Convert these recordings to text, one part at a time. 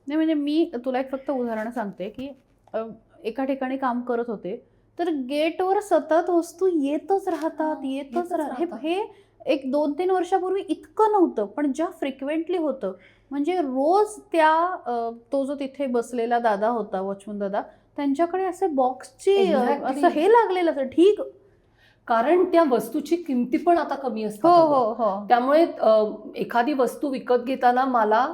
नाही म्हणजे मी तुला एक फक्त उदाहरण सांगते की एका ठिकाणी काम करत होते तर गेटवर सतत वस्तू येतच राहतात येतच राहतात. हे एक 2-3 वर्षापूर्वी इतकं नव्हतं, पण ज्या फ्रिक्वेंटली होतं म्हणजे रोज त्या तो जो तिथे बसलेला दादा होता, वॉचमन दादा, त्यांच्याकडे असे बॉक्सची Exactly. असं हे लागलेलं असं ठीक. कारण त्या वस्तूची किमती पण आता कमी हो असतात हो अगं. हो त्यामुळे एखादी वस्तू विकत घेताना मला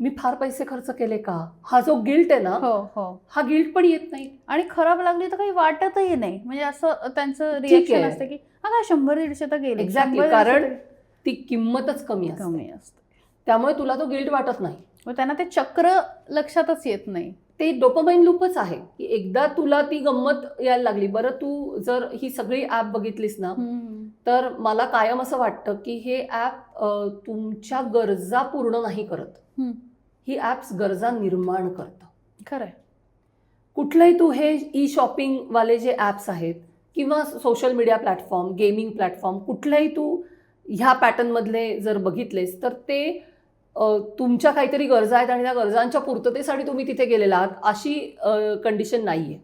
मी फार पैसे खर्च केले का, हा जो गिल्ट आहे ना, हो हो हा गिल्ट पण येत नाही. आणि खराब लागली तर काही वाटतही नाही, म्हणजे असं त्यांचं ठीक रिएक्शन आहे. असतं की हा काय 100-150 तर गेले, एक्झॅक्टली, 100-150 कारण तरी ती किंमतच कमी असते. कमी असते. त्यामुळे तुला तो गिल्ट वाटत नाही. मग त्यांना ते चक्र लक्षातच येत नाही. ते डोपामाइन लूपच आहे की एकदा तुला ती गंमत यायला लागली. बरं, तू जर ही सगळी ॲप बघितलीस ना, तर मला कायम असं वाटतं की हे ॲप तुमच्या गरजा पूर्ण नाही करत. ही ॲप्स गरजा निर्माण करतं. खरंय. कुठलंही तू हे ई शॉपिंगवाले जे ॲप्स आहेत किंवा social media platform, gaming platform, कुठल्याही तू ह्या पॅटर्नमधले जर बघितलेस तर ते तुमच्या काहीतरी गरजा आहेत आणि त्या गरजांच्या पूर्ततेसाठी तुम्ही तिथे गेलेला आहात अशी कंडिशन नाही आहे.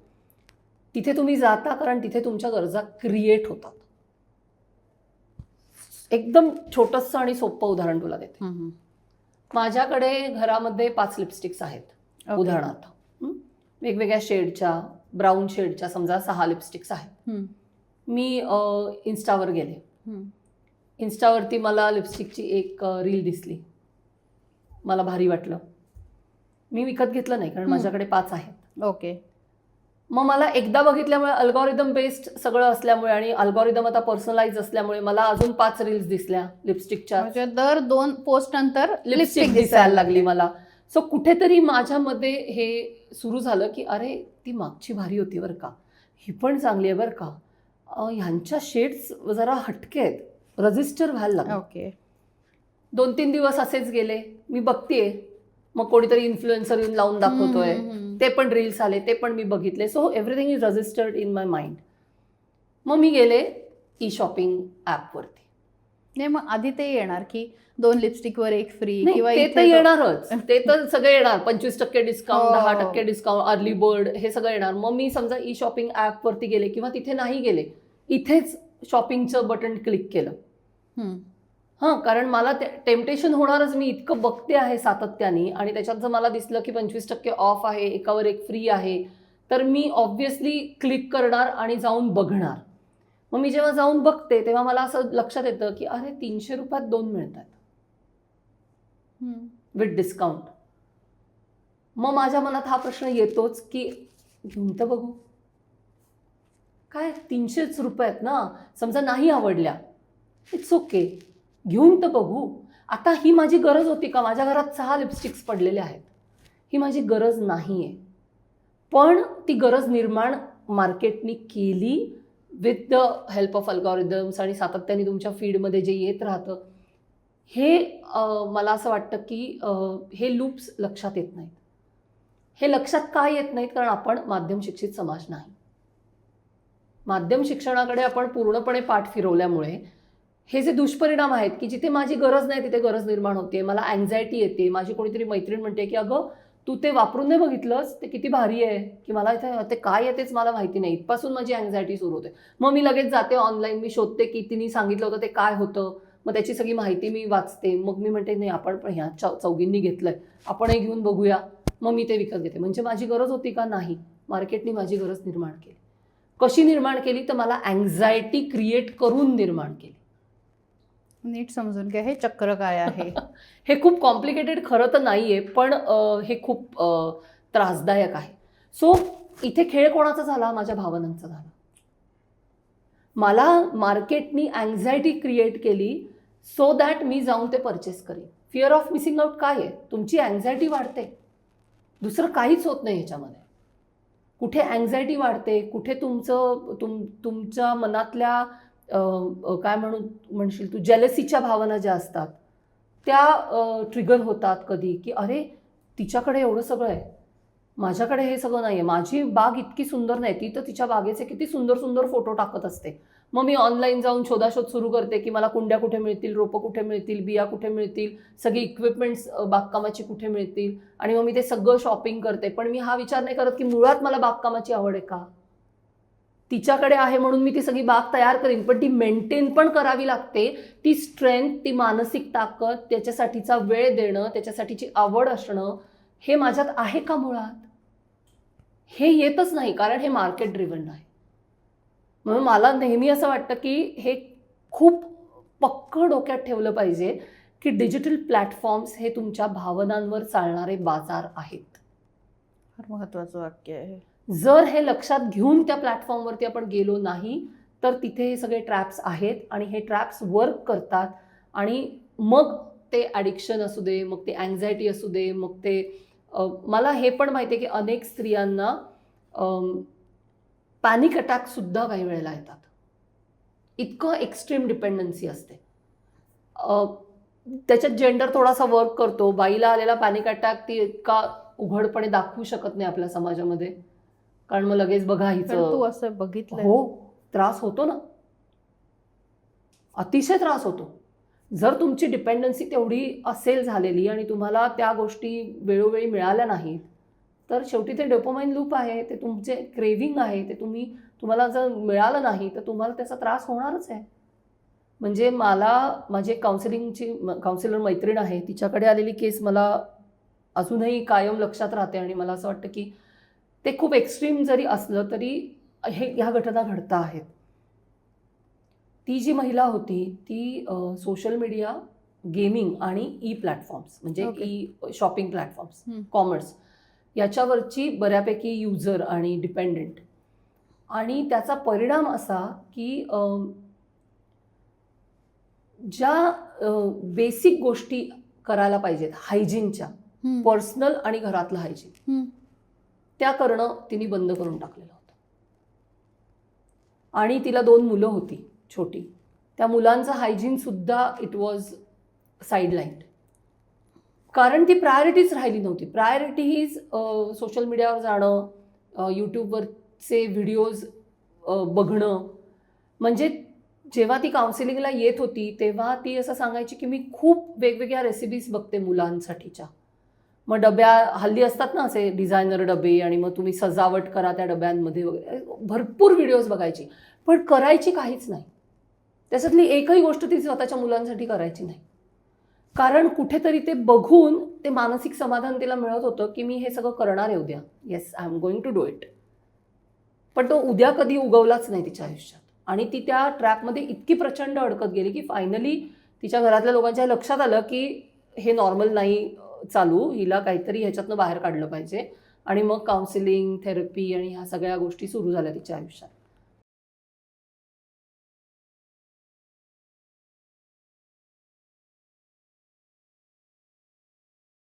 तिथे तुम्ही जाता कारण तिथे तुमच्या गरजा क्रिएट होतात. एकदम छोटंसं आणि सोपं उदाहरण तुला देते. माझ्याकडे घरामध्ये 5 लिपस्टिक्स आहेत. Okay. उदाहरणार्थ वेगवेगळ्या शेडच्या, ब्राऊन शेडच्या समजा 6 लिपस्टिक्स आहेत. मी इन्स्टावर गेले. इन्स्टावरती मला लिपस्टिकची एक रील दिसली, मला भारी वाटलं. मी विकत घेतलं नाही कारण माझ्याकडे 5 आहेत. ओके. मग मला एकदा बघितल्यामुळे अल्गोरिदम बेस्ड सगळं असल्यामुळे आणि अल्गोरिदम आता पर्सनलाइज असल्यामुळे मला अजून 5 रील्स दिसल्या लिपस्टिकच्या. म्हणजे दर 2 पोस्ट नंतर लिपस्टिक दिसायला लागली मला. सो कुठेतरी माझ्यामध्ये हे सुरू झालं की अरे, ती मागची भारी होती बरं का, ही पण चांगली आहे बरं का, ह्यांच्या शेड्स जरा हटके आहेत, रजिस्टर व्हायला लागलं. ओके. 2-3 दिवस असेच गेले. मी बघतेय, मग कोणीतरी इन्फ्लुएन्सर येऊन लावून दाखवतोय, ते पण रील्स आले, ते पण मी बघितले. So everything is registered in my mind. मग मी गेले ई शॉपिंग ॲपवरती. नाही मग आधी ते येणार की 2 लिपस्टिकवर 1 फ्री किंवा ते तर येणारच, ते तर सगळे येणार. 25% डिस्काउंट, हो. 10% डिस्काउंट, अर्ली बर्ड, हे सगळं येणार. मग मी समजा ई शॉपिंग ॲपवरती गेले किंवा तिथे नाही गेले, इथेच शॉपिंगचं बटन क्लिक केलं. हां, कारण मला ते टेम्पटेशन होणारच. मी इतकं बघते आहे सातत्याने आणि त्याच्यात जर मला दिसलं की 25% ऑफ आहे, एकावर एक फ्री आहे, तर मी ऑब्व्हियसली क्लिक करणार आणि जाऊन बघणार. मग मी जेव्हा जाऊन बघते तेव्हा मला असं लक्षात येतं की अरे, 300 रुपयात 2 मिळतात विथ डिस्काउंट. मग माझ्या मनात हा प्रश्न येतोच की घेऊन तर बघू. काय 300 रुपयात ना, समजा नाही आवडल्या, इट्स ओके, घेऊन तर बघू. आता ही माझी गरज होती का? माझ्या घरात 6 लिपस्टिक्स पडलेल्या आहेत, ही माझी गरज नाही आहे. पण ती गरज निर्माण मार्केटनी केली with the help of algorithms आणि सातत्याने तुमच्या फीडमध्ये जे येत राहतं. हे मला असं वाटतं की हे लूप्स लक्षात येत नाहीत. हे लक्षात का येत नाहीत? कारण आपण माध्यम शिक्षित समाज नाही. माध्यम शिक्षणाकडे आपण पूर्णपणे पाठ फिरवल्यामुळे हे जे दुष्परिणाम आहेत की जिथे माझी गरज नाही तिथे गरज निर्माण होते, मला अँझायटी येते. माझी कोणीतरी मैत्रीण म्हणते की अगं, तू ते वापरून नाही बघितलंस, ते किती भारी आहे, की मला इथे ते काय येतेच मला माहिती नाही. इथपासून माझी अँझायटी सुरू होते. मग मी लगेच जाते ऑनलाईन, मी शोधते की तिने सांगितलं होतं ते काय होतं, मग त्याची सगळी माहिती मी वाचते. मग मी म्हणते नाही, आपण पण ह्या चौघींनी घेतलंय, आपणही घेऊन बघूया. मग मी ते विकत घेते. म्हणजे माझी गरज होती का? नाही. मार्केटने माझी गरज निर्माण केली. कशी निर्माण केली? तर मला अँझायटी क्रिएट करून निर्माण केली. नीट समजून घ्या हे चक्र काय आहे. हे खूप कॉम्प्लिकेटेड खरं तर नाही आहे, पण हे खूप त्रासदायक आहे. सो इथे खेळ कोणाचा झाला? माझ्या भावनांचा झाला. मला मार्केटनी अँझायटी क्रिएट केली सो दॅट मी जाऊन ते परचेस करेन. फिअर ऑफ मिसिंग आउट काय आहे? तुमची अँझायटी वाढते, दुसरं काहीच होत नाही ह्याच्यामध्ये. कुठे अँझायटी वाढते, कुठे तुमच्या मनातल्या काय म्हणशील तू, जेलसीच्या भावना ज्या असतात त्या ट्रिगर होतात कधी, की अरे, तिच्याकडे एवढं सगळं आहे, माझ्याकडे हे सगळं नाही आहे, माझी बाग इतकी सुंदर नाही, ती तर तिच्या बागेचे किती सुंदर सुंदर फोटो टाकत असते, मग मी ऑनलाईन जाऊन शोधाशोध सुरू करते की मला कुंड्या कुठे मिळतील, रोपं कुठे मिळतील, बिया कुठे मिळतील, सगळी इक्विपमेंट्स बागकामाची कुठे मिळतील, आणि मग मी ते सगळं शॉपिंग करते. पण मी हा विचार नाही करत की मुळात मला बागकामाची आवड आहे का. तिच्याकडे आहे म्हणून मी ती सगळी बाग तयार करीन, पण ती मेंटेन पण करावी लागते. ती स्ट्रेंथ, ती मानसिक ताकद, त्याच्यासाठीचा वेळ देणं, त्याच्यासाठीची आवड असणं, हे माझ्यात आहे का मुळात. हे येतच नाही, कारण हे मार्केट ड्रिव्हन आहे. म्हणून मला नेहमी असं वाटतं की हे खूप पक्क डोक्यात ठेवलं पाहिजे की डिजिटल प्लॅटफॉर्म्स हे तुमच्या भावनांवर चालणारे बाजार आहेत. फार महत्वाचं वाक्य आहे. जर हे लक्षात घेऊन त्या प्लॅटफॉर्मवरती आपण गेलो नाही तर तिथे हे सगळे ट्रॅप्स आहेत, आणि हे ट्रॅप्स वर्क करतात. आणि मग ते ॲडिक्शन असू दे, मग ते अँझायटी असू दे, मग ते मला हे पण माहिती आहे की अनेक स्त्रियांना पॅनिक अटॅकसुद्धा काही वेळेला येतात. इतकं एक्स्ट्रीम डिपेंडन्सी असते. त्याच्यात जेंडर थोडासा वर्क करतो. बाईला आलेला पॅनिक अटॅक ती इतका उघडपणे दाखवू शकत नाही आपल्या समाजामध्ये, कारण मग लगेच बघा पण तू हिचं. असं बघितलं? हो, त्रास होतो ना, अतिशय त्रास होतो. जर तुमची डिपेंडन्सी तेवढी असेल झालेली आणि तुम्हाला त्या गोष्टी वेळोवेळी मिळाल्या नाहीत, तर शेवटी ते डोपामाइन लूप आहे, ते तुमचे क्रेव्हिंग आहे, ते तुम्हाला जर मिळालं नाही तर तुम्हाला त्याचा त्रास होणारच आहे. म्हणजे मला माझी काउन्सिलर मैत्रीण आहे, तिच्याकडे आलेली केस मला अजूनही कायम लक्षात राहते, आणि मला असं वाटतं की ते खूप एक्स्ट्रीम जरी असलं तरी ह्या घटना घडता आहेत. ती जी महिला होती ती सोशल मीडिया, गेमिंग आणि ई प्लॅटफॉर्म्स, म्हणजे Okay. ई शॉपिंग प्लॅटफॉर्म्स, हम्म. कॉमर्स, याच्यावरची बऱ्यापैकी युजर आणि डिपेंडेंट. आणि त्याचा परिणाम असा की ज्या बेसिक गोष्टी करायला पाहिजेत हायजीनच्या, हम्म. पर्सनल आणि घरातलं हायजीन, हम्म. त्या करणं तिने बंद करून टाकलेलं होतं. आणि तिला 2 मुलं होती छोटी. त्या मुलांचं हायजीनसुद्धा इट वॉज साईडलाईन्ड, कारण ती प्रायोरिटीच राहिली नव्हती. प्रायोरिटी हीच सोशल मीडियावर जाणं, यूट्यूबवरचे व्हिडिओज बघणं. म्हणजे जेव्हा ती काउन्सिलिंगला येत होती तेव्हा ती असं सांगायची की मी खूप वेगवेगळ्या रेसिपीज बघते मुलांसाठीच्या. मग डब्या हल्ली असतात ना असे डिझायनर डबे, आणि मग तुम्ही सजावट करा त्या डब्यांमध्ये वगैरे, भरपूर व्हिडिओज बघायची, पण करायची काहीच नाही. त्याच्यातली एकही गोष्ट ती स्वतःच्या मुलांसाठी करायची नाही, कारण कुठेतरी ते बघून ते मानसिक समाधान तिला मिळत होतं की मी हे सगळं करणार आहे उद्या, yes I am going to do it. पण तो उद्या कधी उगवलाच नाही तिच्या आयुष्यात, आणि ती त्या ट्रॅपमध्ये इतकी प्रचंड अडकत गेली की फायनली तिच्या घरातल्या लोकांच्या लक्षात आलं की हे नॉर्मल नाही चालू, हिला काहीतरी ह्याच्यातनं बाहेर काढलं पाहिजे. आणि मग काउन्सिलिंग, थेरपी आणि ह्या सगळ्या गोष्टी सुरू झाल्या तिच्या आयुष्यात.